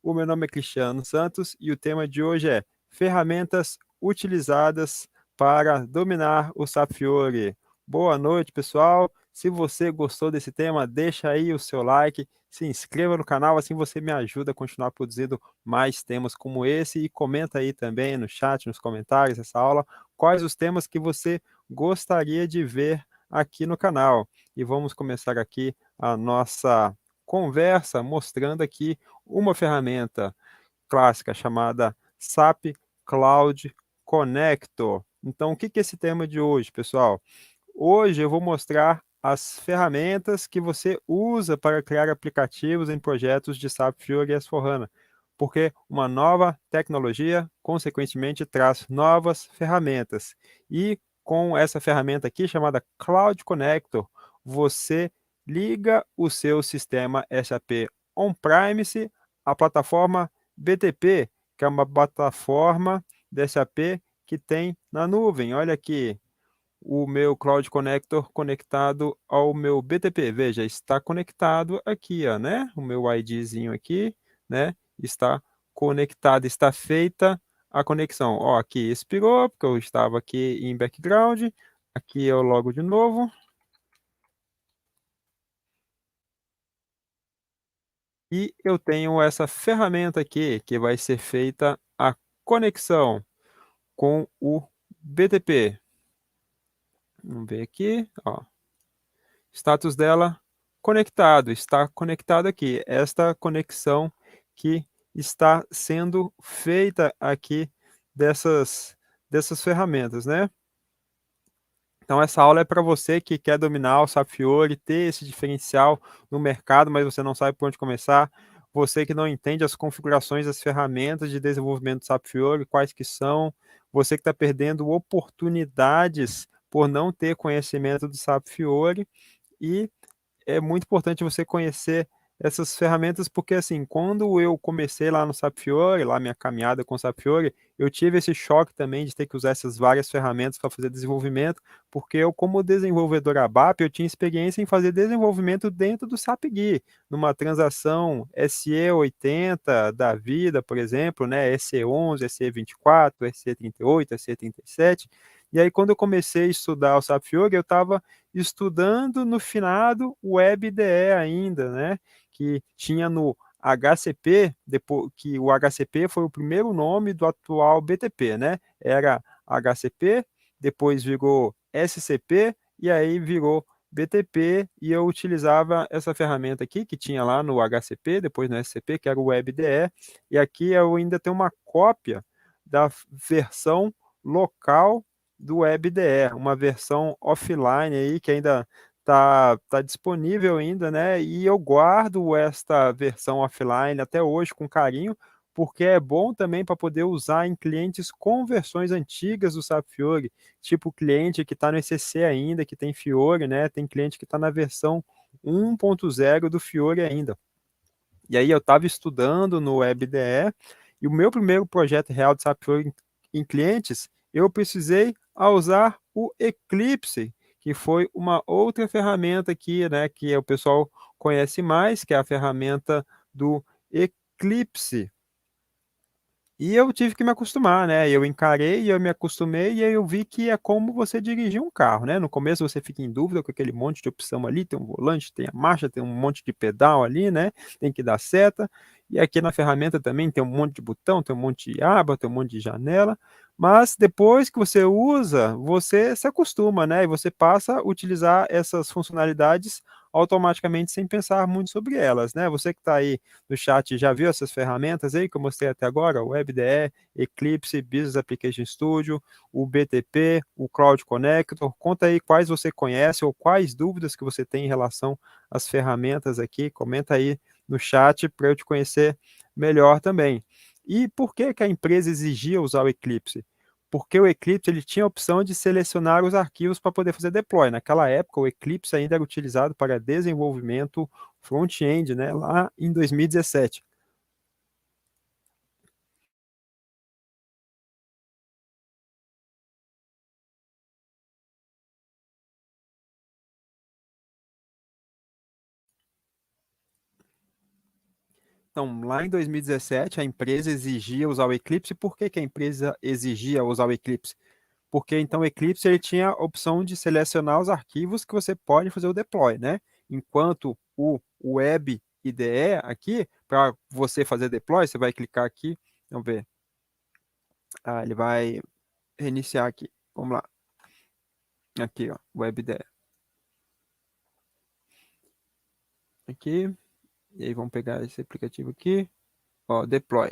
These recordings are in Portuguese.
O meu nome é Cristiano Santos e o tema de hoje é ferramentas utilizadas para dominar o SAP Fiori. Boa noite, pessoal. Se você gostou desse tema, deixa aí o seu like, se inscreva no canal, assim você me ajuda a continuar produzindo mais temas como esse e comenta aí também no chat, nos comentários dessa aula, quais os temas que você gostaria de ver aqui no canal. E vamos começar aqui a nossa conversa mostrando aqui uma ferramenta clássica chamada SAP Cloud Connector. Então, o que é esse tema de hoje, pessoal? Hoje eu vou mostrar as ferramentas que você usa para criar aplicativos em projetos de SAP Fiori e S/4HANA, porque uma nova tecnologia, consequentemente, traz novas ferramentas. E com essa ferramenta aqui, chamada Cloud Connector, você liga o seu sistema SAP On-Premise à plataforma BTP, que é uma plataforma de SAP que tem na nuvem. Olha aqui, o meu Cloud Connector conectado ao meu BTP. Veja, está conectado aqui, ó, né? O meu IDzinho aqui, né? Está conectado, está feita a conexão. Ó, aqui expirou, porque eu estava aqui em background. Aqui eu logo de novo. E eu tenho essa ferramenta aqui, que vai ser feita a conexão com o BTP. Vamos ver aqui, ó. Status dela conectado, está conectado aqui. Esta conexão que está sendo feita aqui dessas ferramentas, né? Então, essa aula é para você que quer dominar o SAP Fiori, ter esse diferencial no mercado, mas você não sabe por onde começar. Você que não entende as configurações das ferramentas de desenvolvimento do SAP Fiori, quais que são. Você que está perdendo oportunidades por não ter conhecimento do SAP Fiori. E é muito importante você conhecer essas ferramentas, porque assim, quando eu comecei lá no SAP Fiori, lá minha caminhada com o SAP Fiori, eu tive esse choque também de ter que usar essas várias ferramentas para fazer desenvolvimento, porque eu, como desenvolvedor ABAP, eu tinha experiência em fazer desenvolvimento dentro do SAP GUI, numa transação SE80 da vida, por exemplo, né, SE11, SE24, SE38, SE37, e aí quando eu comecei a estudar o SAP Fiori, eu estava estudando no finado WebDE ainda, né? Que tinha no HCP, depois, que o HCP foi o primeiro nome do atual BTP, né? Era HCP, depois virou SCP e aí virou BTP e eu utilizava essa ferramenta aqui que tinha lá no HCP, depois no SCP, que era o WebDE, e aqui eu ainda tenho uma cópia da versão local do WebDE, uma versão offline aí que ainda tá disponível ainda, né? E eu guardo esta versão offline até hoje com carinho, porque é bom também para poder usar em clientes com versões antigas do SAP Fiori, tipo cliente que está no ECC ainda, que tem Fiori, né? Tem cliente que está na versão 1.0 do Fiori ainda. E aí eu estava estudando no WebDE e o meu primeiro projeto real de SAP Fiori em clientes, eu precisei usar o Eclipse, que foi uma outra ferramenta aqui, né, que o pessoal conhece mais, que é a ferramenta do Eclipse. E eu tive que me acostumar, né? Eu encarei, eu me acostumei e aí eu vi que é como você dirigir um carro, né? No começo você fica em dúvida com aquele monte de opção ali, tem um volante, tem a marcha, tem um monte de pedal ali, né? Tem que dar seta. E aqui na ferramenta também tem um monte de botão, tem um monte de aba, tem um monte de janela. Mas depois que você usa, você se acostuma, né? E você passa a utilizar essas funcionalidades automaticamente sem pensar muito sobre elas, né? Você que está aí no chat já viu essas ferramentas aí que eu mostrei até agora? O WebDE, Eclipse, Business Application Studio, o BTP, o Cloud Connector. Conta aí quais você conhece ou quais dúvidas que você tem em relação às ferramentas aqui. Comenta aí no chat para eu te conhecer melhor também. E por que que a empresa exigia usar o Eclipse? Porque o Eclipse ele tinha a opção de selecionar os arquivos para poder fazer deploy. Naquela época, o Eclipse ainda era utilizado para desenvolvimento front-end, né, lá em 2017. Então, lá em 2017, a empresa exigia usar o Eclipse. Por que que a empresa exigia usar o Eclipse? Porque então o Eclipse ele tinha a opção de selecionar os arquivos que você pode fazer o deploy, né? Enquanto o Web IDE aqui, para você fazer deploy, você vai clicar aqui, vamos ver. Ah, ele vai reiniciar aqui. Vamos lá. Aqui, ó, Web IDE. Aqui, e aí vamos pegar esse aplicativo aqui, ó, deploy.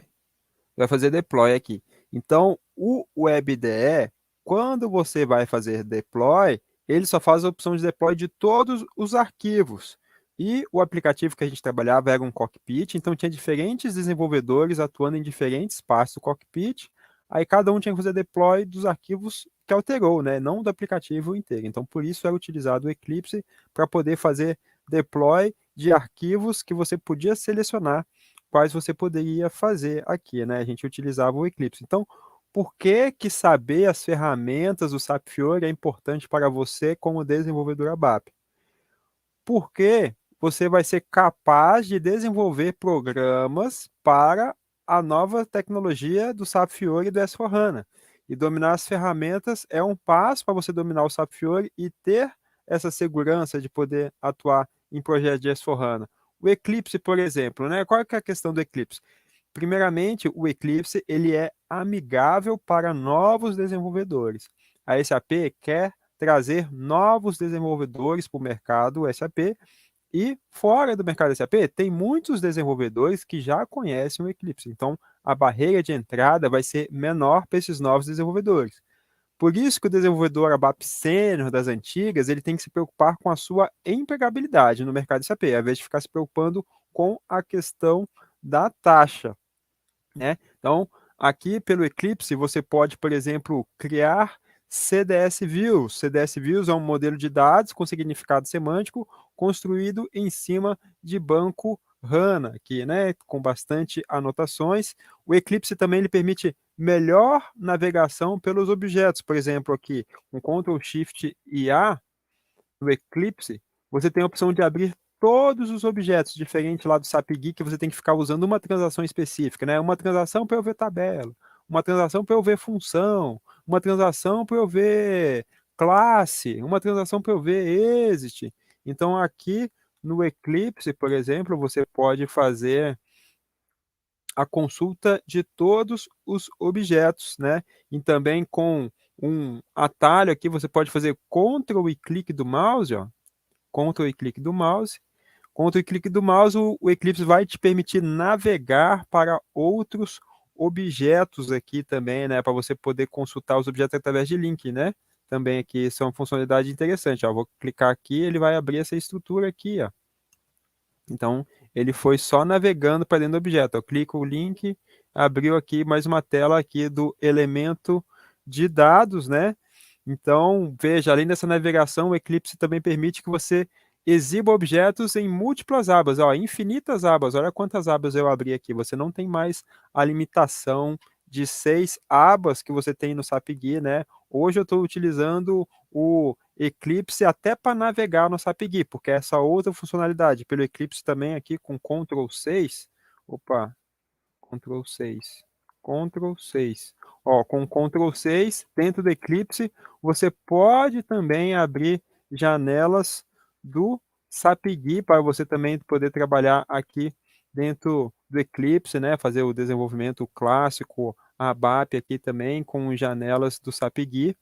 Vai fazer deploy aqui. Então, o WebDE, quando você vai fazer deploy, ele só faz a opção de deploy de todos os arquivos. E o aplicativo que a gente trabalhava era um cockpit, então tinha diferentes desenvolvedores atuando em diferentes partes do cockpit. Aí cada um tinha que fazer deploy dos arquivos que alterou, né? Não do aplicativo inteiro. Então, por isso era utilizado o Eclipse para poder fazer deploy de arquivos que você podia selecionar quais você poderia fazer aqui, né? A gente utilizava o Eclipse. Então, por que que saber as ferramentas do SAP Fiori é importante para você como desenvolvedor ABAP? Porque você vai ser capaz de desenvolver programas para a nova tecnologia do SAP Fiori e do S/4HANA. E dominar as ferramentas é um passo para você dominar o SAP Fiori e ter essa segurança de poder atuar em projetos de S/4HANA. O Eclipse, por exemplo, né? Qual é que é a questão do Eclipse? Primeiramente, o Eclipse ele é amigável para novos desenvolvedores. A SAP quer trazer novos desenvolvedores para o mercado SAP e fora do mercado SAP tem muitos desenvolvedores que já conhecem o Eclipse. Então, a barreira de entrada vai ser menor para esses novos desenvolvedores. Por isso que o desenvolvedor ABAP sênior das antigas, ele tem que se preocupar com a sua empregabilidade no mercado SAP, ao invés de ficar se preocupando com a questão da taxa, né? Então, aqui pelo Eclipse, você pode, por exemplo, criar CDS Views. CDS Views é um modelo de dados com significado semântico construído em cima de banco HANA, aqui, né? Com bastante anotações. O Eclipse também ele permite melhor navegação pelos objetos. Por exemplo, aqui, com Ctrl Shift e A, no Eclipse, você tem a opção de abrir todos os objetos, diferente lá do SAPGui, que você tem que ficar usando uma transação específica, né? Uma transação para eu ver tabela, uma transação para eu ver função, uma transação para eu ver classe, uma transação para eu ver exit. Então, aqui no Eclipse, por exemplo, você pode fazer a consulta de todos os objetos, né? E também com um atalho aqui, você pode fazer Ctrl e clique do mouse, ó, Ctrl e clique do mouse. Ctrl e clique do mouse, o Eclipse vai te permitir navegar para outros objetos aqui também, né? Para você poder consultar os objetos através de link, né? Também aqui são uma funcionalidade interessante. Ó, vou clicar aqui, ele vai abrir essa estrutura aqui, ó. Então, ele foi só navegando para dentro do objeto. Eu clico o link, abriu aqui mais uma tela aqui do elemento de dados, né? Então, veja, além dessa navegação, o Eclipse também permite que você exiba objetos em múltiplas abas, ó, infinitas abas. Olha quantas abas eu abri aqui. Você não tem mais a limitação de 6 abas que você tem no SAPGui, né? Hoje eu estou utilizando o Eclipse até para navegar no SAPGui, porque essa outra funcionalidade, pelo Eclipse também aqui com Ctrl 6, opa, Ctrl 6. Ctrl 6. Ó, com Ctrl 6, dentro do Eclipse, você pode também abrir janelas do SAPGui para você também poder trabalhar aqui dentro do Eclipse, né? Fazer o desenvolvimento clássico, ABAP aqui também com janelas do SAPGui.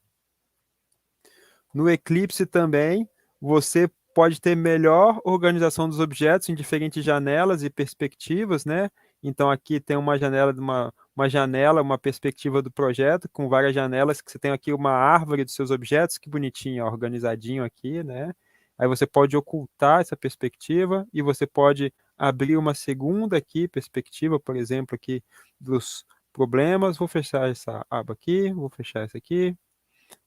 No Eclipse também, você pode ter melhor organização dos objetos em diferentes janelas e perspectivas, né? Então aqui tem uma janela uma janela, uma perspectiva do projeto com várias janelas que você tem aqui uma árvore dos seus objetos, que bonitinho, ó, organizadinho aqui, né? Aí você pode ocultar essa perspectiva e você pode abrir uma segunda aqui perspectiva, por exemplo, aqui dos problemas. Vou fechar essa aba aqui, vou fechar essa aqui.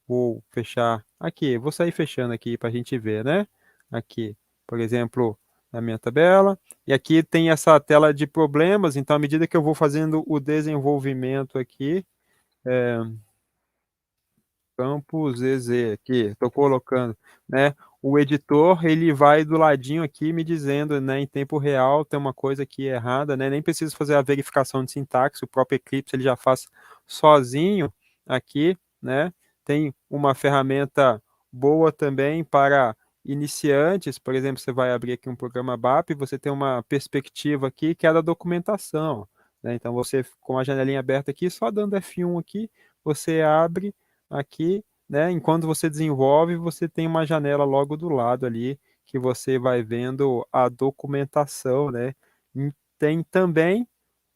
Vou fechar aqui, vou sair fechando aqui para a gente ver, né? Aqui, por exemplo, na minha tabela. E aqui tem essa tela de problemas, então à medida que eu vou fazendo o desenvolvimento aqui, campo ZZ aqui, estou colocando, né? o editor ele vai do ladinho aqui me dizendo, né, em tempo real, tem uma coisa aqui errada, né, nem preciso fazer a verificação de sintaxe, o próprio Eclipse ele já faz sozinho aqui, né. Tem uma ferramenta boa também para iniciantes, por exemplo, você vai abrir aqui um programa BAP, você tem uma perspectiva aqui que é da documentação, né, então você com a janelinha aberta aqui, só dando F1 aqui, você abre aqui, né, enquanto você desenvolve, você tem uma janela logo do lado ali, que você vai vendo a documentação, né. Tem também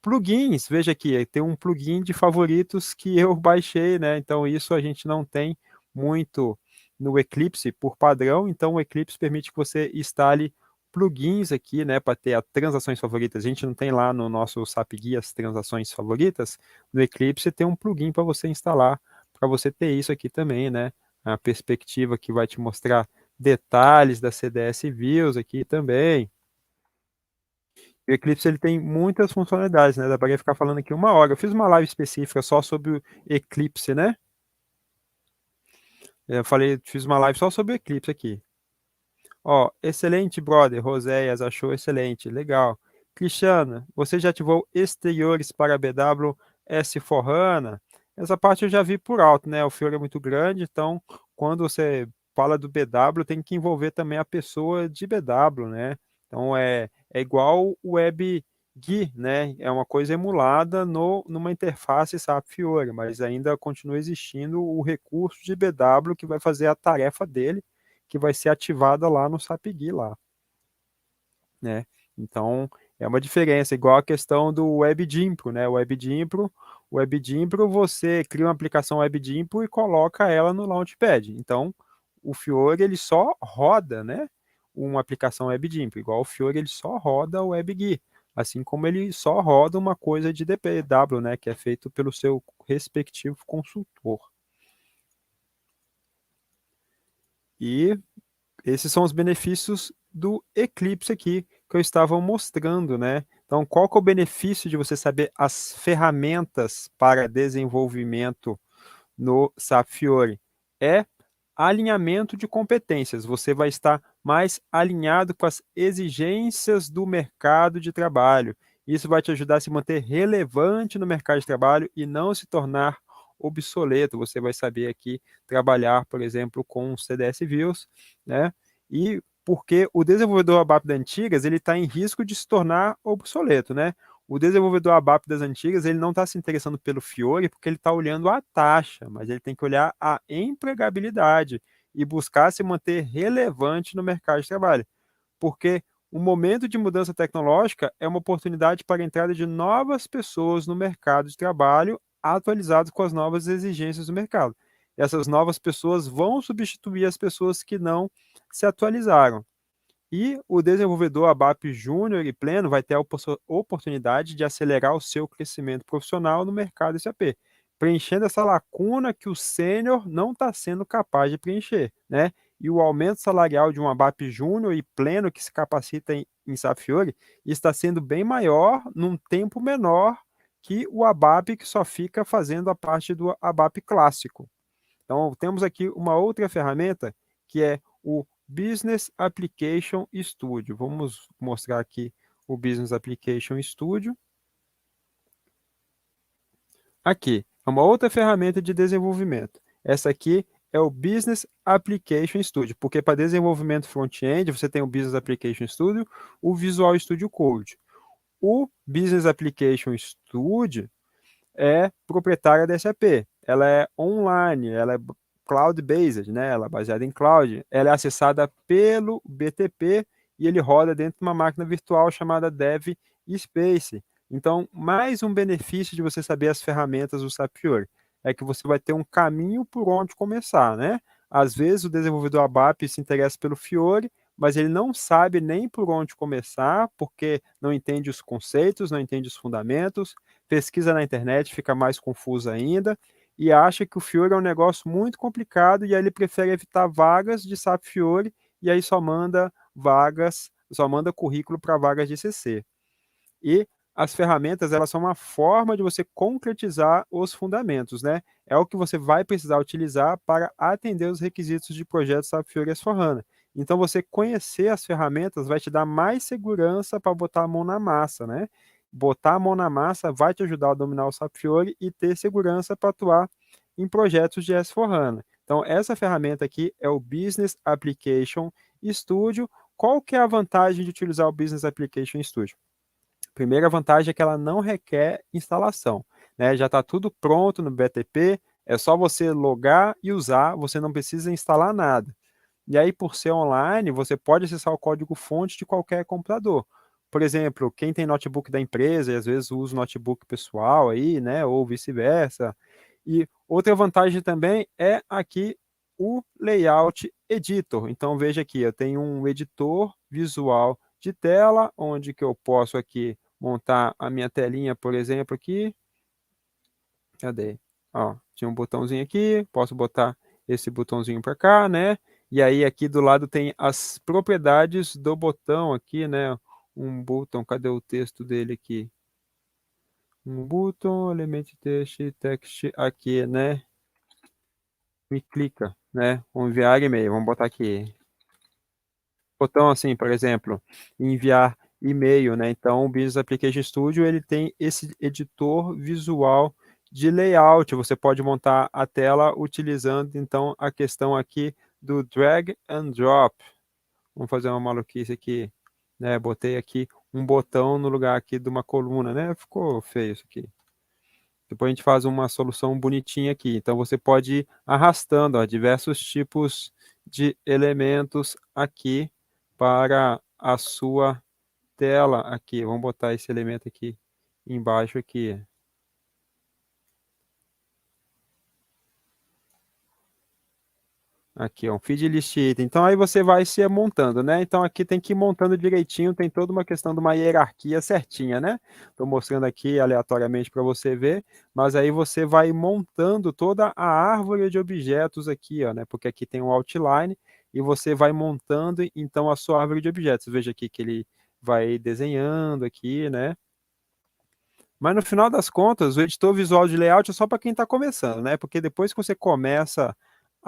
plugins, veja aqui, tem um plugin de favoritos que eu baixei, né, então isso a gente não tem muito no Eclipse por padrão, então o Eclipse permite que você instale plugins aqui, né, para ter as transações favoritas. A gente não tem lá no nosso SAP Guia as transações favoritas, no Eclipse tem um plugin para você instalar, para você ter isso aqui também, né, a perspectiva que vai te mostrar detalhes da CDS Views aqui também. O Eclipse ele tem muitas funcionalidades, né, dá para ficar falando aqui 1 hora. Eu fiz uma live específica só sobre o Eclipse, né. Eu falei fiz uma live só sobre o Eclipse aqui. Ó, excelente brother, Roséias, achou excelente, legal. Cristiana, você já ativou exteriores para BW S4HANA? Essa parte eu já vi por alto, né, o Fiori é muito grande, então quando você fala do BW tem que envolver também a pessoa de BW, né. Então é igual o WebGui, né, é uma coisa emulada numa interface SAP Fiori, mas ainda continua existindo o recurso de BW que vai fazer a tarefa dele, que vai ser ativada lá no SAP Gui lá, né. Então, é uma diferença, igual a questão do WebGIMPRO, né, o WebGIMPRO você cria uma aplicação WebGIMPRO e coloca ela no Launchpad, então, o Fiori ele só roda, né, uma aplicação WebGIMPRO, igual o Fiori ele só roda o WebGui, assim como ele só roda uma coisa de DPW, né, que é feito pelo seu respectivo consultor. E esses são os benefícios do Eclipse aqui, que eu estava mostrando, né. Então qual que é o benefício de você saber as ferramentas para desenvolvimento no SAP Fiori? É alinhamento de competências, você vai estar mais alinhado com as exigências do mercado de trabalho. Isso vai te ajudar a se manter relevante no mercado de trabalho e não se tornar obsoleto. Você vai saber aqui trabalhar, por exemplo, com CDS Views, né, e porque o desenvolvedor ABAP das antigas, ele está em risco de se tornar obsoleto, né. O desenvolvedor ABAP das antigas, ele não está se interessando pelo Fiori, porque ele está olhando a taxa, mas ele tem que olhar a empregabilidade e buscar se manter relevante no mercado de trabalho. Porque o momento de mudança tecnológica é uma oportunidade para a entrada de novas pessoas no mercado de trabalho, atualizados com as novas exigências do mercado. Essas novas pessoas vão substituir as pessoas que não se atualizaram. E o desenvolvedor ABAP júnior e pleno vai ter a oportunidade de acelerar o seu crescimento profissional no mercado SAP, preenchendo essa lacuna que o sênior não está sendo capaz de preencher, né? E o aumento salarial de um ABAP júnior e pleno que se capacita em SAP Fiori está sendo bem maior num tempo menor que o ABAP que só fica fazendo a parte do ABAP clássico. Então, temos aqui uma outra ferramenta que é o Business Application Studio. Vamos mostrar aqui o Business Application Studio. Aqui, é uma outra ferramenta de desenvolvimento. Essa aqui é o Business Application Studio, porque para desenvolvimento front-end você tem o Business Application Studio, o Visual Studio Code. O Business Application Studio é proprietária da SAP. Ela é online, ela é cloud-based, né? Ela é baseada em cloud. Ela é acessada pelo BTP e ele roda dentro de uma máquina virtual chamada Dev Space. Então, mais um benefício de você saber as ferramentas do SAP Fiori é que você vai ter um caminho por onde começar, né? Às vezes o desenvolvedor ABAP se interessa pelo Fiori, mas ele não sabe nem por onde começar, porque não entende os conceitos, não entende os fundamentos, pesquisa na internet, fica mais confuso ainda, e acha que o Fiori é um negócio muito complicado, e aí ele prefere evitar vagas de SAP Fiori, e aí só manda currículo para vagas de CC. E as ferramentas, elas são uma forma de você concretizar os fundamentos, né? É o que você vai precisar utilizar para atender os requisitos de projetos SAP Fiori S/4HANA. Então você conhecer as ferramentas vai te dar mais segurança para botar a mão na massa, né. Botar a mão na massa vai te ajudar a dominar o SAP Fiori e ter segurança para atuar em projetos de S/4HANA. Então essa ferramenta aqui é o Business Application Studio. Qual que é a vantagem de utilizar o Business Application Studio? Primeira vantagem é que ela não requer instalação, né, já está tudo pronto no BTP, é só você logar e usar, você não precisa instalar nada. E aí, por ser online, você pode acessar o código-fonte de qualquer computador. Por exemplo, quem tem notebook da empresa e às vezes usa o notebook pessoal aí, né, ou vice-versa. E outra vantagem também é aqui o Layout Editor. Então veja aqui, eu tenho um editor visual de tela, onde que eu posso aqui montar a minha telinha, por exemplo, aqui. Cadê? Ó, tinha um botãozinho aqui, posso botar esse botãozinho para cá, né? E aí aqui do lado tem as propriedades do botão aqui, né? Um botão, cadê o texto dele aqui? Um botão, element text aqui, né? Me clica, né? Enviar e-mail, vamos botar aqui. Botão assim, por exemplo, enviar e-mail, né, então o Business Application Studio ele tem esse editor visual de layout, você pode montar a tela utilizando então a questão aqui do drag and drop. Vamos fazer uma maluquice aqui, né, botei aqui um botão no lugar aqui de uma coluna, né, ficou feio isso aqui. Depois a gente faz uma solução bonitinha aqui. Então você pode ir arrastando, ó, diversos tipos de elementos aqui para a sua tela aqui. Vamos botar esse elemento aqui embaixo aqui. Aqui, ó, um feed list item. Então aí você vai se montando, né? Então aqui tem que ir montando direitinho, tem toda uma questão de uma hierarquia certinha, né? Estou mostrando aqui aleatoriamente para você ver, mas aí você vai montando toda a árvore de objetos aqui, ó, né? Porque aqui tem um outline e você vai montando então a sua árvore de objetos. Veja aqui que ele vai desenhando aqui, né? Mas no final das contas, o editor visual de layout é só para quem está começando, né? Porque depois que você começa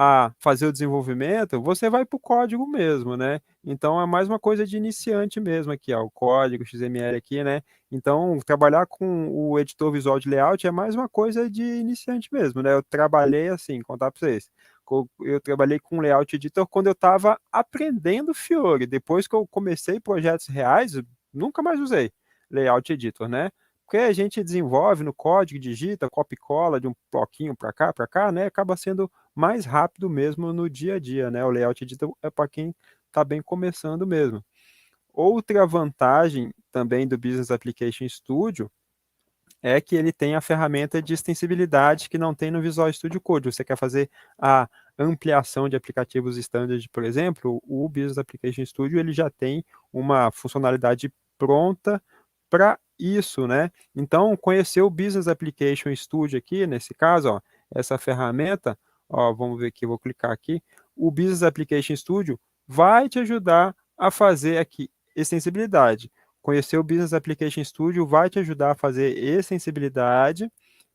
a fazer o desenvolvimento, você vai para o código mesmo, né? Então é mais uma coisa de iniciante mesmo aqui, ó, o código XML aqui, né? Então trabalhar com o editor visual de layout é mais uma coisa de iniciante mesmo, né? Eu trabalhei assim, contar para vocês. Eu trabalhei com layout editor quando eu estava aprendendo Fiori. Depois que eu comecei projetos reais, eu nunca mais usei layout editor, né? Porque a gente desenvolve no código, digita, copia e cola de um bloquinho para cá, né? Acaba sendo mais rápido mesmo no dia a dia, né? O layout editor é para quem está bem começando mesmo. Outra vantagem também do Business Application Studio é que ele tem a ferramenta de extensibilidade que não tem no Visual Studio Code. Você quer fazer a ampliação de aplicativos standard, por exemplo, o Business Application Studio ele já tem uma funcionalidade pronta para isso, né? Então, conhecer o Business Application Studio aqui, nesse caso, ó, essa ferramenta, ó, vamos ver aqui, vou clicar aqui, o Business Application Studio vai te ajudar a fazer aqui extensibilidade. Conhecer o Business Application Studio vai te ajudar a fazer extensibilidade,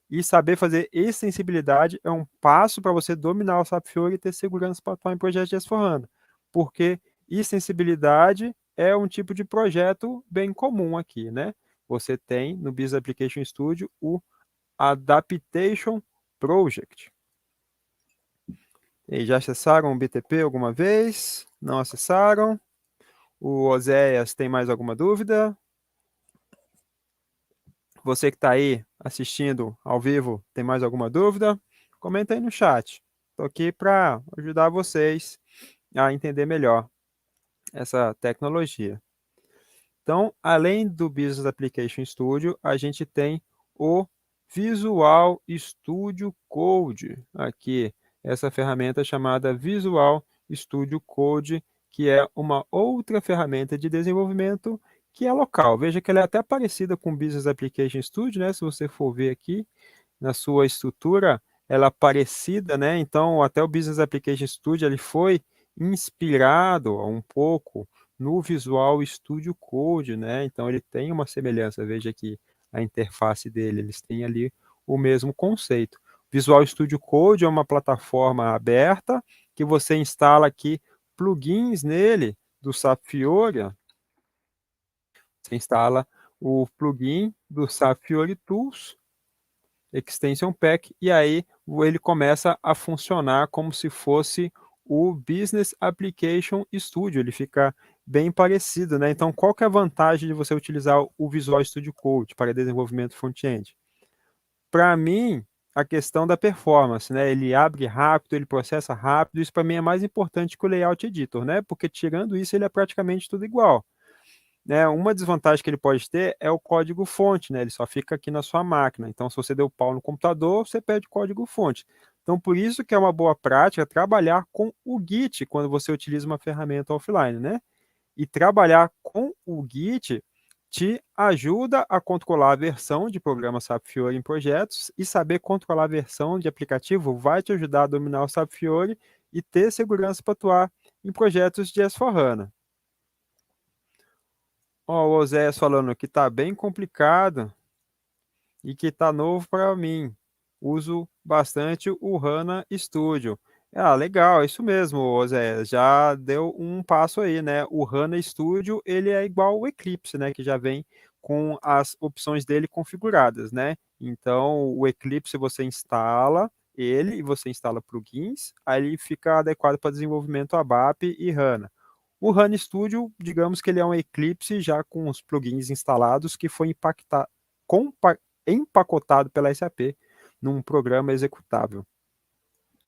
e saber fazer extensibilidade é um passo para você dominar o SAP Fiori e ter segurança para atuar em projetos de S/4HANA, porque extensibilidade é um tipo de projeto bem comum aqui, né? Você tem no Business Application Studio o Adaptation Project. E já acessaram o BTP alguma vez? Não acessaram? O Oséias tem mais alguma dúvida? Você que está aí assistindo ao vivo, tem mais alguma dúvida? Comenta aí no chat. Estou aqui para ajudar vocês a entender melhor essa tecnologia. Então, além do Business Application Studio, a gente tem o Visual Studio Code aqui. Essa ferramenta chamada Visual Studio Code, que é uma outra ferramenta de desenvolvimento que é local. Veja que ela é até parecida com o Business Application Studio, né? Se você for ver aqui na sua estrutura, ela é parecida, né? Então, até o Business Application Studio ele foi inspirado um pouco no Visual Studio Code, né? Então ele tem uma semelhança, veja aqui a interface dele, eles têm ali o mesmo conceito. Visual Studio Code é uma plataforma aberta que você instala aqui plugins nele do SAP Fiori, ó. Você instala o plugin do SAP Fiori Tools, Extension Pack, e aí ele começa a funcionar como se fosse o Business Application Studio, ele fica bem parecido, né? Então, qual que é a vantagem de você utilizar o Visual Studio Code para desenvolvimento front-end? Para mim, a questão da performance, né? Ele abre rápido, ele processa rápido, isso para mim é mais importante que o Layout Editor, né? Porque tirando isso, ele é praticamente tudo igual. Né, uma desvantagem que ele pode ter é o código-fonte, né? Ele só fica aqui na sua máquina. Então, se você deu pau no computador, você perde o código-fonte. Então, por isso que é uma boa prática trabalhar com o Git quando você utiliza uma ferramenta offline, né? E trabalhar com o Git te ajuda a controlar a versão de programa SAP Fiori em projetos, e saber controlar a versão de aplicativo vai te ajudar a dominar o SAP Fiori e ter segurança para atuar em projetos de S/4HANA. Ó, o Oséias falando que tá bem complicado e que tá novo para mim. Uso bastante o HANA Studio. Ah, legal, é isso mesmo, Oséias. Já deu um passo aí, né? O HANA Studio, ele é igual o Eclipse, né? Que já vem com as opções dele configuradas, né? Então, o Eclipse você instala ele e você instala plugins, aí ele fica adequado para desenvolvimento ABAP e HANA. O HANA Studio, digamos que ele é um Eclipse já com os plugins instalados que foi empacotado pela SAP num programa executável.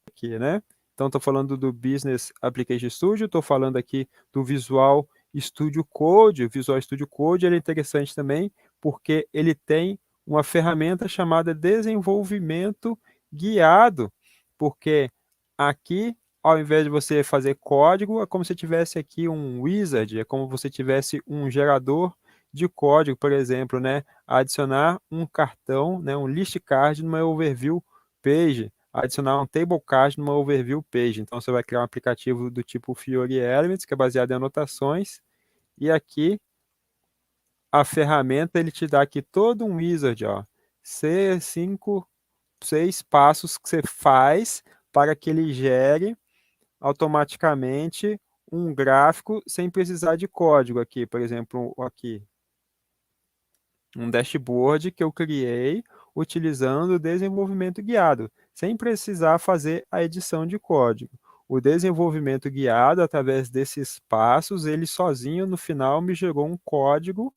Aqui, né? Então, estou falando do Business Application Studio, estou falando aqui do Visual Studio Code. O Visual Studio Code ele é interessante também porque ele tem uma ferramenta chamada desenvolvimento guiado, porque aqui, ao invés de você fazer código, é como se tivesse aqui um wizard, é como se você tivesse um gerador de código, por exemplo, né? Adicionar um cartão, né? Um list card numa overview page, adicionar um table card numa overview page. Então, você vai criar um aplicativo do tipo Fiori Elements, que é baseado em anotações, e aqui a ferramenta ele te dá aqui todo um wizard, ó. C5, 6 passos que você faz para que ele gere automaticamente um gráfico sem precisar de código aqui, por exemplo, aqui um dashboard que eu criei utilizando o desenvolvimento guiado, sem precisar fazer a edição de código. O desenvolvimento guiado, através desses passos, ele sozinho no final me gerou um código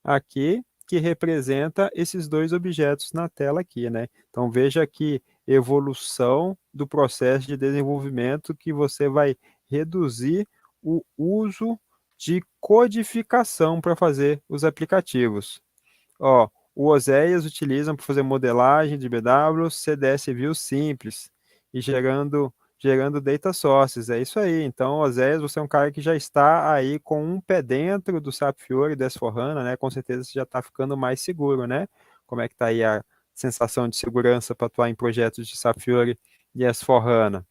aqui que representa esses dois objetos na tela aqui, né? Então veja aqui evolução do processo de desenvolvimento que você vai reduzir o uso de codificação para fazer os aplicativos. Ó, o Oséias utilizam para fazer modelagem de BW, CDS View simples e gerando data sources. É isso aí. Então, Oséias, você é um cara que já está aí com um pé dentro do SAP Fiori e do S/4HANA, né? Com certeza você já está ficando mais seguro, né? Como é que está aí a sensação de segurança para atuar em projetos de SAP Fiori e S/4HANA?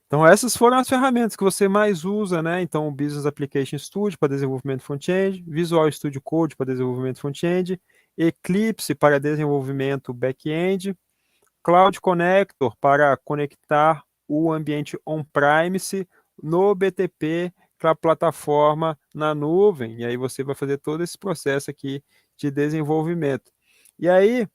Então, essas foram as ferramentas que você mais usa, né? Então, o Business Application Studio para desenvolvimento front-end, Visual Studio Code para desenvolvimento front-end, Eclipse para desenvolvimento back-end, Cloud Connector para conectar o ambiente on-premise no BTP para a plataforma na nuvem. E aí você vai fazer todo esse processo aqui de desenvolvimento. E aí,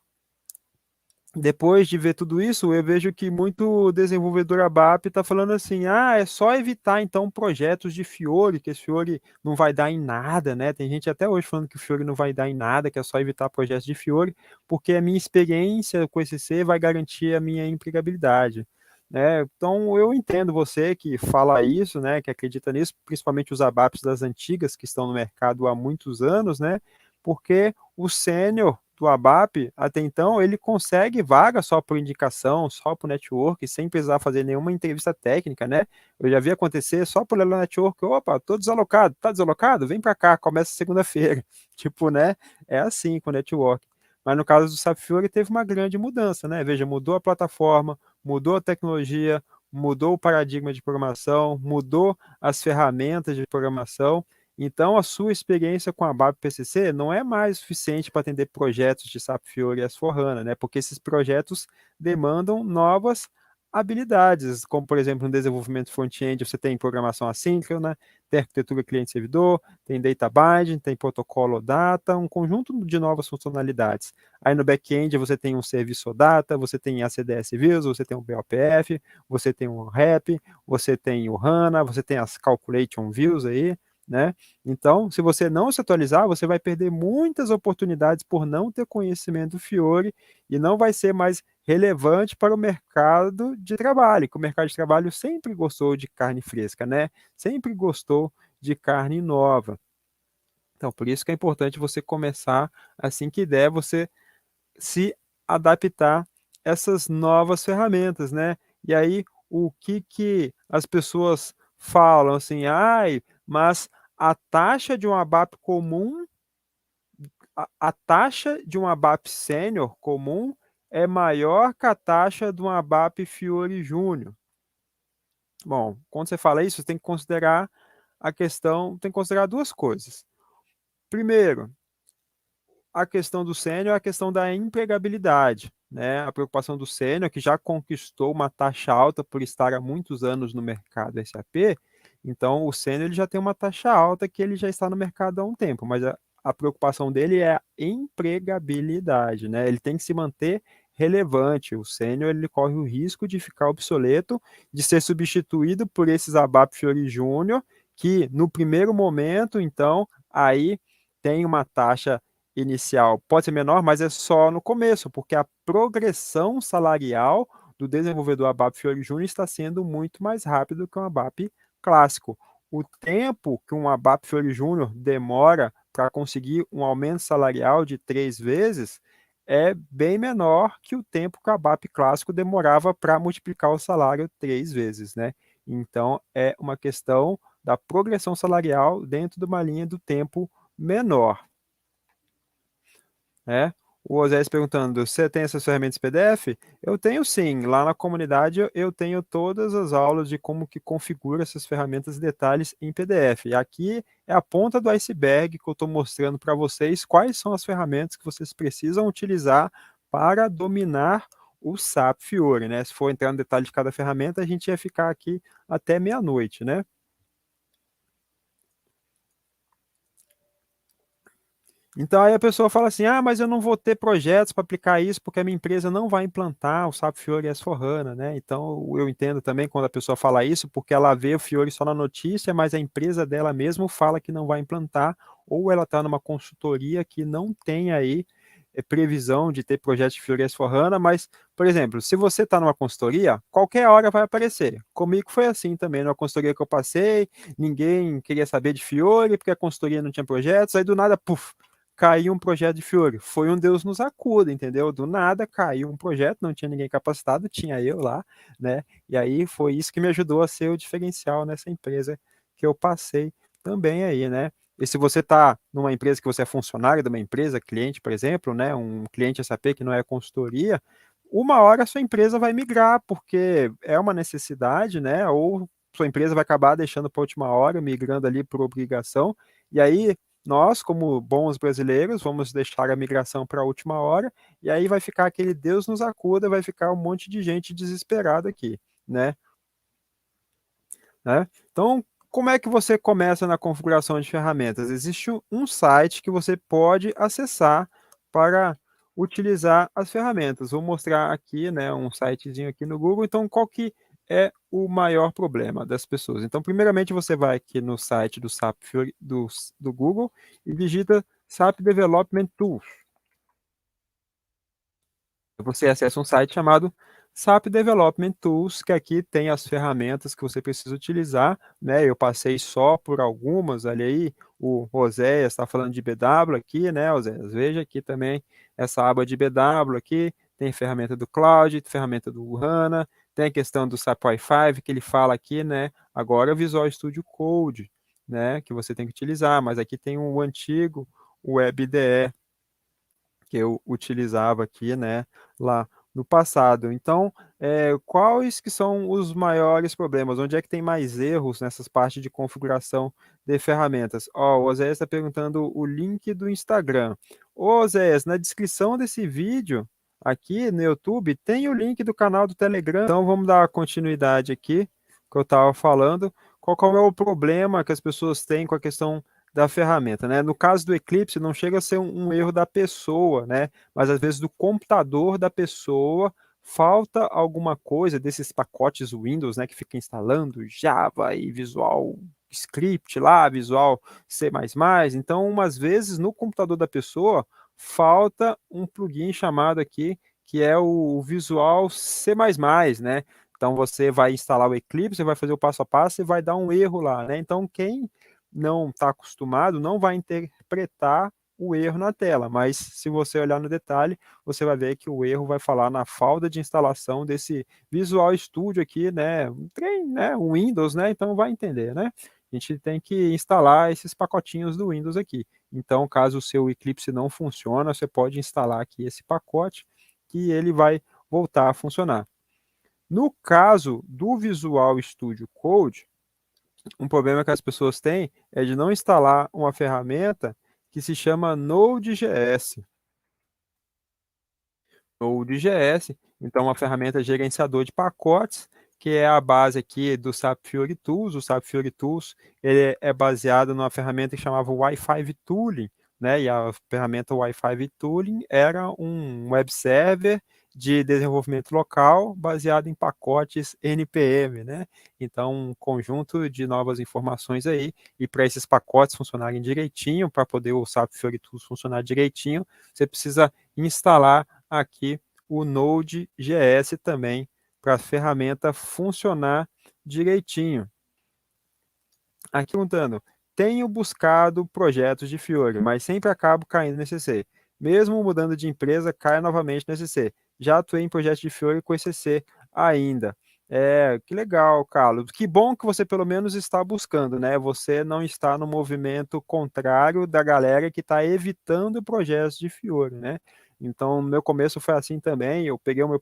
depois de ver tudo isso, eu vejo que muito desenvolvedor ABAP está falando assim, é só evitar então projetos de Fiori, que esse Fiori não vai dar em nada, né? Tem gente até hoje falando que o Fiori não vai dar em nada, que é só evitar projetos de Fiori, porque a minha experiência com esse C vai garantir a minha empregabilidade. Né? Então eu entendo você que fala isso, né? Que acredita nisso, principalmente os ABAPs das antigas que estão no mercado há muitos anos, né? Porque o sênior do ABAP, até então, ele consegue vaga só por indicação, só por network, sem precisar fazer nenhuma entrevista técnica, né? Eu já vi acontecer só por ela network, opa, tô desalocado, tá desalocado? Vem para cá, começa segunda-feira. Tipo, né? É assim com o network. Mas no caso do SAP Fiori teve uma grande mudança, né? Veja, mudou a plataforma, mudou a tecnologia, mudou o paradigma de programação, mudou as ferramentas de programação. Então, a sua experiência com a BAP PCC não é mais suficiente para atender projetos de SAP Fiori e S/4HANA, né? Porque esses projetos demandam novas habilidades, como, por exemplo, no desenvolvimento front-end, você tem programação assíncrona, tem arquitetura cliente-servidor, tem data binding, tem protocolo data, um conjunto de novas funcionalidades. Aí no back-end você tem um serviço data, você tem ACDS Views, você tem um BOPF, você tem um REP, você tem o HANA, você tem as Calculation Views aí, né? Então, se você não se atualizar, você vai perder muitas oportunidades por não ter conhecimento do Fiori e não vai ser mais relevante para o mercado de trabalho, que o mercado de trabalho sempre gostou de carne fresca, né? Sempre gostou de carne nova. Então, por isso que é importante você começar assim que der, você se adaptar a essas novas ferramentas, né? E aí, o que que as pessoas falam assim, ai, mas a taxa de um ABAP comum, a taxa de um ABAP sênior comum é maior que a taxa de um ABAP Fiori Júnior. Bom, quando você fala isso, você tem que considerar a questão, tem que considerar duas coisas. Primeiro, a questão do sênior é a questão da empregabilidade, né? A preocupação do sênior, que já conquistou uma taxa alta por estar há muitos anos no mercado SAP, então o sênior ele já tem uma taxa alta que ele já está no mercado há um tempo, mas a preocupação dele é a empregabilidade, né? Ele tem que se manter relevante. O sênior ele corre o risco de ficar obsoleto, de ser substituído por esses ABAP Fiori Júnior, que no primeiro momento, então, aí tem uma taxa inicial pode ser menor, mas é só no começo, porque a progressão salarial do desenvolvedor ABAP Fiori Júnior está sendo muito mais rápido que um ABAP clássico. O tempo que um ABAP Fiori Júnior demora para conseguir um aumento salarial de 3 vezes é bem menor que o tempo que o ABAP clássico demorava para multiplicar o salário 3 vezes, né? Então, é uma questão da progressão salarial dentro de uma linha do tempo menor. É. O Osés perguntando, você tem essas ferramentas PDF? Eu tenho sim, lá na comunidade eu tenho todas as aulas de como que configura essas ferramentas e detalhes em PDF. E aqui é a ponta do iceberg que eu estou mostrando para vocês quais são as ferramentas que vocês precisam utilizar para dominar o SAP Fiori, né? Se for entrar no detalhe de cada ferramenta, a gente ia ficar aqui até meia-noite, né? Então aí a pessoa fala assim, ah, mas eu não vou ter projetos para aplicar isso porque a minha empresa não vai implantar o SAP Fiori S/4HANA, né? Então eu entendo também quando a pessoa fala isso, porque ela vê o Fiori só na notícia, mas a empresa dela mesmo fala que não vai implantar, ou ela está numa consultoria que não tem aí previsão de ter projeto de Fiori S/4HANA, mas, por exemplo, se você está numa consultoria, qualquer hora vai aparecer. Comigo foi assim também, numa consultoria que eu passei, ninguém queria saber de Fiori, porque a consultoria não tinha projetos, aí do nada, puf, caiu um projeto de Fiori. Foi um Deus nos acuda, entendeu? Do nada caiu um projeto, não tinha ninguém capacitado, tinha eu lá, né? E aí foi isso que me ajudou a ser o diferencial nessa empresa que eu passei também aí, né? E se você está numa empresa que você é funcionário de uma empresa, cliente, por exemplo, né? Um cliente SAP que não é consultoria, uma hora a sua empresa vai migrar, porque é uma necessidade, né? Ou sua empresa vai acabar deixando para a última hora, migrando ali por obrigação, e aí nós, como bons brasileiros, vamos deixar a migração para a última hora, e aí vai ficar aquele Deus nos acuda, vai ficar um monte de gente desesperada aqui, né? né? Então, como é que você começa na configuração de ferramentas? Existe um site que você pode acessar para utilizar as ferramentas. Vou mostrar aqui, né, um sitezinho aqui no Google. Então, qual que é o maior problema das pessoas? Então, primeiramente, você vai aqui no site do SAP do Google e digita SAP Development Tools. Você acessa um site chamado SAP Development Tools, que aqui tem as ferramentas que você precisa utilizar, né? Eu passei só por algumas, olha aí, o Oséias está falando de BW aqui, né, Oséias? Veja aqui também essa aba de BW aqui, tem ferramenta do Cloud, ferramenta do HANA, tem a questão do SAP Wi-Fi, que ele fala aqui, né? Agora o Visual Studio Code, né, que você tem que utilizar, mas aqui tem o antigo WebDE, que eu utilizava aqui, né, lá no passado. Então, quais que são os maiores problemas? Onde é que tem mais erros nessas partes de configuração de ferramentas? Ó, o Oséias está perguntando o link do Instagram. Ô, Oséias, na descrição desse vídeo, aqui no YouTube tem o link do canal do Telegram. Então vamos dar continuidade aqui, que eu estava falando. Qual é o problema que as pessoas têm com a questão da ferramenta, né? No caso do Eclipse, não chega a ser um erro da pessoa, né? Mas às vezes do computador da pessoa falta alguma coisa desses pacotes Windows, né? Que fica instalando Java e Visual Script lá, Visual C++. Então, umas vezes no computador da pessoa falta um plugin chamado aqui que é o Visual C++, né? Então você vai instalar o Eclipse, você vai fazer o passo a passo e vai dar um erro lá, né? Então quem não está acostumado não vai interpretar o erro na tela, mas se você olhar no detalhe, você vai ver que o erro vai falar na falta de instalação desse Visual Studio aqui, né? Um Windows, né? Então vai entender, né? A gente tem que instalar esses pacotinhos do Windows aqui. Então, caso o seu Eclipse não funcione, você pode instalar aqui esse pacote que ele vai voltar a funcionar. No caso do Visual Studio Code, um problema que as pessoas têm é de não instalar uma ferramenta que se chama Node.js. Node.js, então uma ferramenta gerenciador de pacotes, que é a base aqui do SAP Fiori Tools. O SAP Fiori Tools ele é baseado numa ferramenta que chamava Wi-Fi Tooling, né? E a ferramenta Wi-Fi Tooling era um web server de desenvolvimento local baseado em pacotes NPM, né? Então, um conjunto de novas informações aí, e para esses pacotes funcionarem direitinho, para poder o SAP Fiori Tools funcionar direitinho, você precisa instalar aqui o Node.js também, para a ferramenta funcionar direitinho. Aqui perguntando, tenho buscado projetos de Fiori, mas sempre acabo caindo no ECC. Mesmo mudando de empresa, caio novamente no ECC. Já atuei em projetos de Fiori com ECC ainda. Que legal, Carlos. Que bom que você pelo menos está buscando, né? Você não está no movimento contrário da galera que está evitando projetos de Fiori, né? Então, no meu começo foi assim também. Eu peguei o meu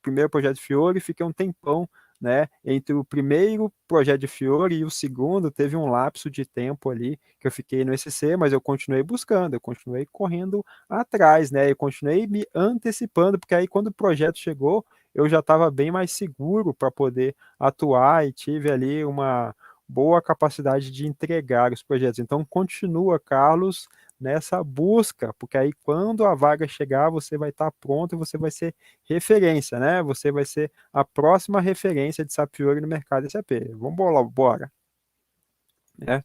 primeiro projeto de Fiori, fiquei um tempão, né? Entre o primeiro projeto de Fiori e o segundo, teve um lapso de tempo ali que eu fiquei no ECC, mas eu continuei buscando, eu continuei correndo atrás, né? Eu continuei me antecipando, porque aí quando o projeto chegou, eu já estava bem mais seguro para poder atuar e tive ali uma boa capacidade de entregar os projetos. Então, continua, Carlos, nessa busca, porque aí quando a vaga chegar, você vai estar pronto e você vai ser referência, né? Você vai ser a próxima referência de SAP Fiori no mercado SAP. Vamos lá, bora. Né?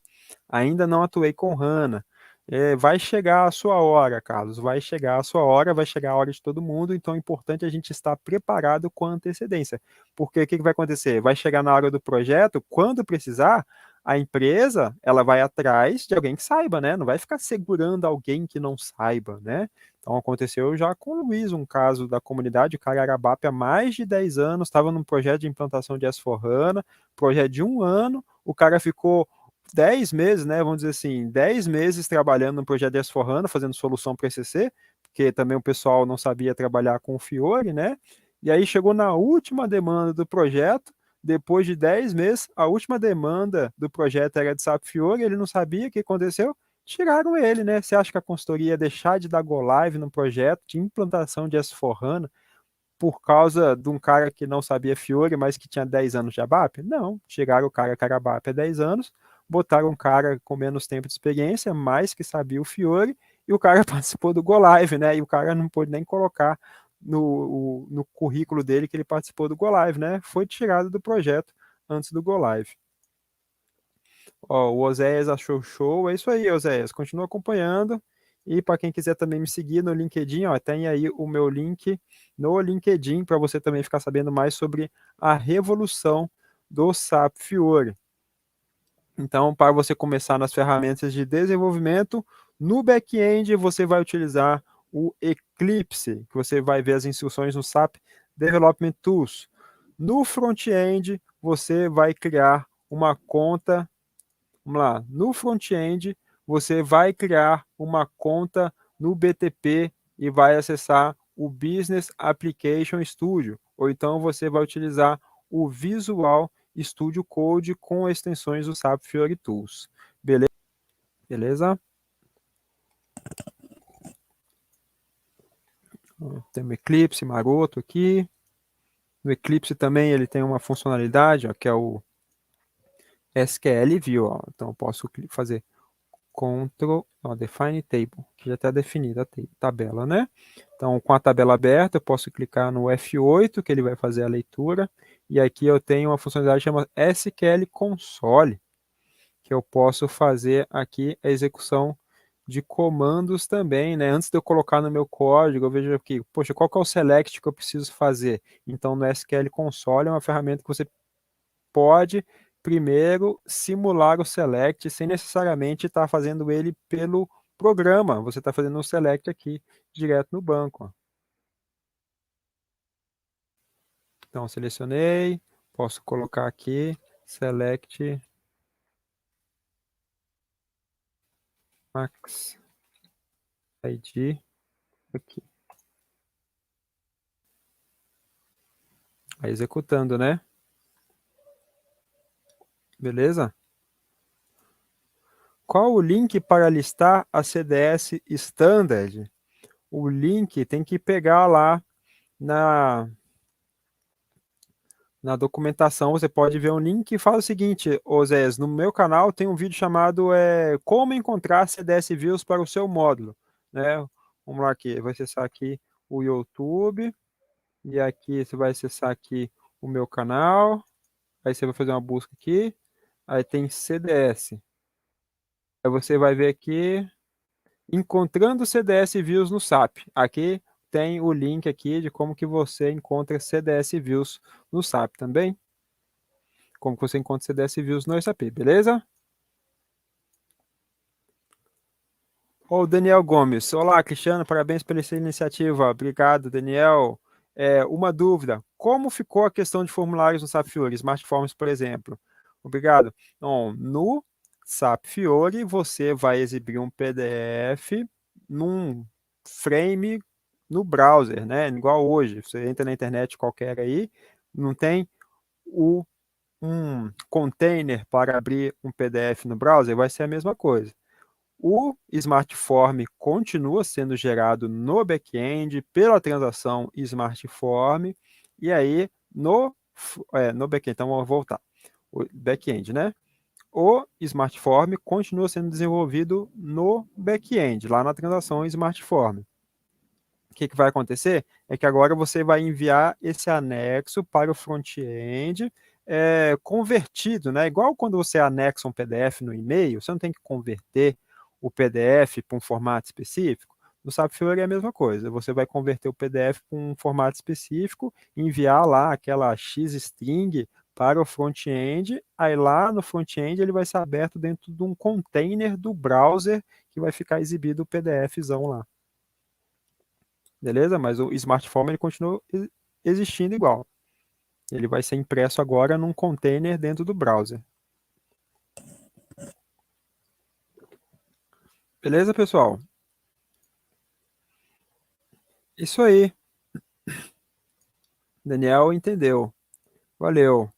Ainda não atuei com HANA. Vai chegar a sua hora, Carlos, vai chegar a sua hora, vai chegar a hora de todo mundo, então é importante a gente estar preparado com antecedência. Porque o que vai acontecer? Vai chegar na hora do projeto, quando precisar, a empresa ela vai atrás de alguém que saiba, né? Não vai ficar segurando alguém que não saiba, né? Então aconteceu já com o Luiz, um caso da comunidade, o cara era ABAP há mais de 10 anos, estava num projeto de implantação de S4HANA, projeto de 1 ano, o cara ficou 10 meses, né, vamos dizer assim, 10 meses trabalhando no projeto de S4HANA, fazendo solução para ECC, porque também o pessoal não sabia trabalhar com o Fiori, né? E aí chegou na última demanda do projeto, depois de 10 meses, a última demanda do projeto era de SAP Fiori, ele não sabia o que aconteceu, tiraram ele, né? Você acha que a consultoria ia deixar de dar go live no projeto de implantação de S4HANA por causa de um cara que não sabia Fiori, mas que tinha 10 anos de ABAP? Não, chegaram o cara que era ABAP há 10 anos, botaram um cara com menos tempo de experiência, mas que sabia o Fiori, e o cara participou do Go Live, né? E o cara não pôde nem colocar no currículo dele que ele participou do Go Live, né? Foi tirado do projeto antes do Go Live. Ó, o Oséias achou show. É isso aí, Oséias. Continua acompanhando. E para quem quiser também me seguir no LinkedIn, ó, tem aí o meu link no LinkedIn para você também ficar sabendo mais sobre a revolução do SAP Fiori. Então, para você começar nas ferramentas de desenvolvimento, no back-end você vai utilizar o Eclipse, que você vai ver as instruções no SAP Development Tools. No front-end, você vai criar uma conta. Vamos lá, no front-end, você vai criar uma conta no BTP e vai acessar o Business Application Studio, ou então você vai utilizar o Visual Studio Code com extensões do SAP Fiori Tools. Beleza? Beleza? Tem um Eclipse maroto aqui. No Eclipse também ele tem uma funcionalidade, ó, que é o SQL View. Ó. Então eu posso fazer Ctrl, ó, Define Table, que já está definida a tabela, né? Então, com a tabela aberta, eu posso clicar no F8, que ele vai fazer a leitura, e aqui eu tenho uma funcionalidade chamada SQL Console, que eu posso fazer aqui a execução de comandos também, né? Antes de eu colocar no meu código, eu vejo aqui, poxa, qual que é o select que eu preciso fazer? Então, no SQL Console é uma ferramenta que você pode primeiro simular o select sem necessariamente estar fazendo ele pelo programa. Você está fazendo um select aqui direto no banco. Ó. Então, selecionei, posso colocar aqui select max id aqui. Aí executando, né? Beleza? Qual o link para listar a CDS Standard? O link tem que pegar lá na documentação. Você pode ver um link que fala o seguinte, Zés, no meu canal tem um vídeo chamado Como encontrar CDS Views para o seu módulo. Né? Vamos lá aqui, vai acessar aqui o YouTube, e aqui você vai acessar aqui o meu canal, aí você vai fazer uma busca aqui, aí tem CDS. Aí você vai ver aqui, encontrando CDS Views no SAP. Aqui tem o link aqui de como que você encontra CDS Views no SAP também. Como que você encontra CDS Views no SAP, beleza? Ô, Daniel Gomes. Olá, Cristiano, parabéns pela sua iniciativa. Obrigado, Daniel. Uma dúvida, como ficou a questão de formulários no SAP Fiori, Smart Forms, por exemplo? Obrigado. Bom, no SAP Fiori, você vai exibir um PDF num frame no browser, né? Igual hoje, você entra na internet qualquer aí, não tem um container para abrir um PDF no browser, vai ser a mesma coisa. O Smartform continua sendo gerado no back-end pela transação Smartform, e aí no back-end, então vamos voltar, o back-end, né? O Smartform continua sendo desenvolvido no back-end, lá na transação Smartform. O que vai acontecer é que agora você vai enviar esse anexo para o front-end convertido, né? Igual quando você anexa um PDF no e-mail, você não tem que converter o PDF para um formato específico. No SAP Fiori é a mesma coisa. Você vai converter o PDF para um formato específico, enviar lá aquela X-string para o front-end, aí lá no front-end ele vai ser aberto dentro de um container do browser que vai ficar exibido o PDFzão lá. Beleza? Mas o smartphone ele continua existindo igual. Ele vai ser impresso agora num container dentro do browser. Beleza, pessoal? Isso aí. Daniel entendeu. Valeu.